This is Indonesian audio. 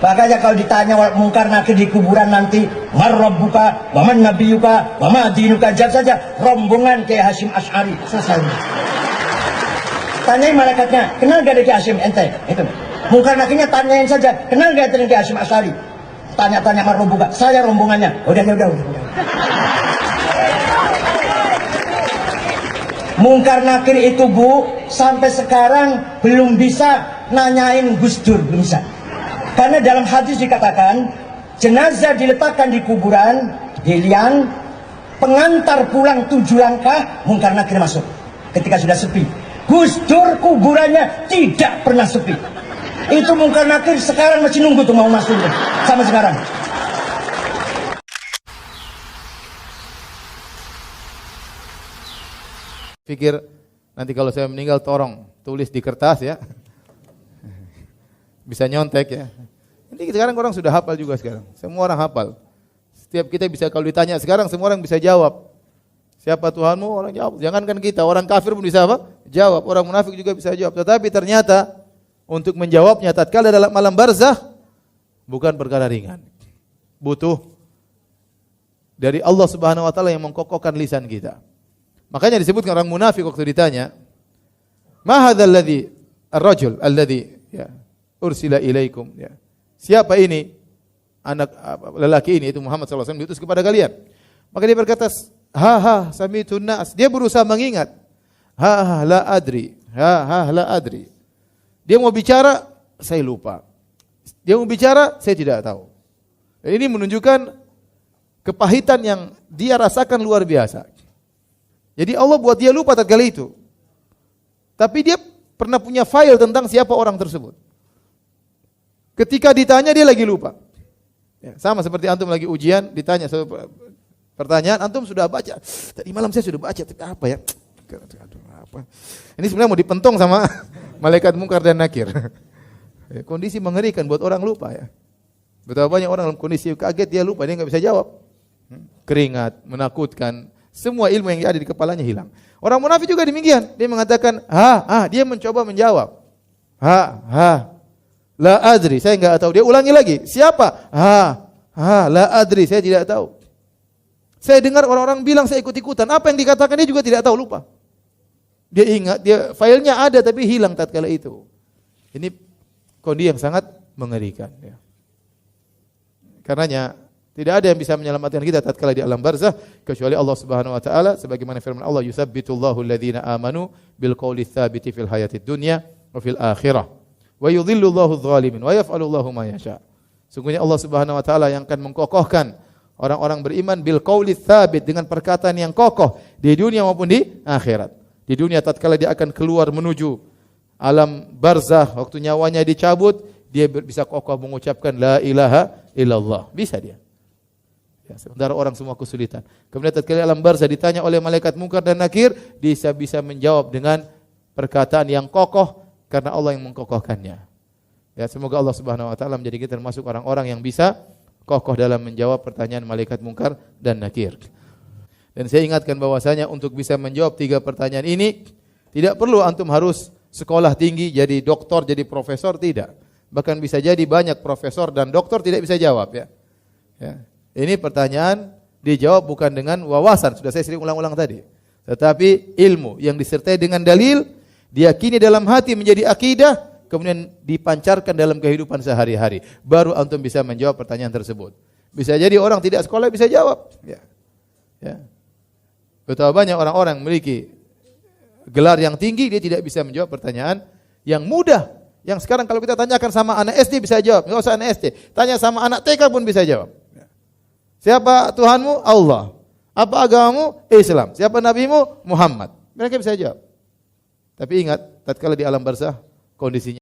Makanya kalau ditanya mungkar nakir di kuburan nanti, man rabbuka, wa man nabiyuka, wa ma dinuka, jawab saja rombongan Kiai Hasyim Asy'ari. Selesai. Tanyain malaikatnya, kenal gak Kiai Hasyim ente? Itu. Mungkar nakirnya tanyain saja, kenal gak Kiai Hasyim Asy'ari? Tanya-tanya man rabbuka, saya rombongannya. Udah. Mungkar nakir itu Bu, sampai sekarang belum bisa nanyain Gus Dur, belum bisa. Karena dalam hadis dikatakan, jenazah diletakkan di kuburan, di liang, pengantar pulang 7 langkah, mungkar nakir masuk. Ketika sudah sepi. Gus Dur kuburannya tidak pernah sepi. Itu mungkar nakir sekarang masih nunggu tuh mau masuk sama sekarang. Pikir nanti kalau saya meninggal tolong tulis di kertas ya. Bisa nyontek ya. Ini sekarang orang sudah hafal juga sekarang. Semua orang hafal. Setiap kita bisa kalau ditanya sekarang semua orang bisa jawab. Siapa Tuhanmu? Orang jawab. Jangankan kita, orang kafir pun bisa apa? Jawab. Orang munafik juga bisa jawab. Tetapi ternyata untuk menjawabnya tatkala dalam alam barzah bukan perkara ringan. Butuh dari Allah Subhanahu wa taala yang mengkokohkan lisan kita. Makanya disebutkan orang munafik waktu ditanya, "Ma hadzal ladzi ar-rajul alladzi ya ursila ilaikum ya. Siapa ini anak lelaki ini itu Muhammad sallallahu alaihi wasallam diutus kepada kalian?" Maka dia berkata, sami'tun nas. Dia berusaha mengingat. La adri. La adri. Dia mau bicara, saya lupa. Dia mau bicara, saya tidak tahu. Dan ini menunjukkan kepahitan yang dia rasakan luar biasa. Jadi Allah buat dia lupa tatkala itu. Tapi dia pernah punya file tentang siapa orang tersebut. Ketika ditanya dia lagi lupa. Ya, sama seperti antum lagi ujian, ditanya pertanyaan, antum sudah baca. Tadi malam saya sudah baca, tapi apa ya? Aduh, apa? Ini sebenarnya mau dipentong sama malaikat mungkar dan nakir. Ya, kondisi mengerikan buat orang lupa ya. Betapa banyak orang dalam kondisi kaget dia lupa, dia nggak bisa jawab. Keringat, menakutkan, semua ilmu yang ada di kepalanya hilang. Orang munafik juga demikian. Dia mengatakan, dia mencoba menjawab. La adri, saya enggak tahu. Dia ulangi lagi. Siapa? La adri, saya tidak tahu. Saya dengar orang-orang bilang saya ikut-ikutan. Apa yang dikatakan dia juga tidak tahu, lupa. Dia ingat, filenya ada tapi hilang tatkala itu. Ini kondisi yang sangat mengerikan. Ya. Karenanya tidak ada yang bisa menyelamatkan kita tatkala di alam barzah kecuali Allah Subhanahu wa taala sebagaimana firman Allah yusabbitullahu alladhina amanu bil qawli tsabiti fil hayatid dunya wa fil akhirah wa yudhillullahu adh-dhalimin wa yaf'alullahu ma yasha. Sungguhnya Allah Subhanahu wa taala yang akan mengkokohkan orang-orang beriman bil qawli tsabit dengan perkataan yang kokoh di dunia maupun di akhirat. Di dunia tatkala dia akan keluar menuju alam barzah waktu nyawanya dicabut dia bisa kokoh mengucapkan la ilaha illallah. Bisa dia. Ya, sementara orang semua kesulitan. Kemudian tatkala alam barzah ditanya oleh malaikat mungkar dan nakir, dia bisa menjawab dengan perkataan yang kokoh karena Allah yang mengkokohkannya. Ya, semoga Allah Subhanahu wa taala menjadikan kita termasuk orang-orang yang bisa kokoh dalam menjawab pertanyaan malaikat mungkar dan nakir. Dan saya ingatkan bahwasanya untuk bisa menjawab 3 pertanyaan ini tidak perlu antum harus sekolah tinggi jadi doktor, jadi profesor, tidak. Bahkan bisa jadi banyak profesor dan doktor tidak bisa jawab ya. Ya. Ini pertanyaan dijawab bukan dengan wawasan, sudah saya sering ulang-ulang tadi. Tetapi ilmu yang disertai dengan dalil, diyakini dalam hati menjadi akidah, kemudian dipancarkan dalam kehidupan sehari-hari. Baru antum bisa menjawab pertanyaan tersebut. Bisa jadi orang tidak sekolah bisa jawab. Ya. Ya. Betapa banyak orang-orang memiliki gelar yang tinggi, dia tidak bisa menjawab pertanyaan yang mudah. Yang sekarang kalau kita tanyakan sama anak SD bisa jawab, enggak usah anak SD. Tanya sama anak TK pun bisa jawab. Siapa Tuhanmu? Allah. Apa agamamu? Islam. Siapa nabimu? Muhammad. Mereka bisa jawab. Tapi ingat, tatkala di alam barzah kondisinya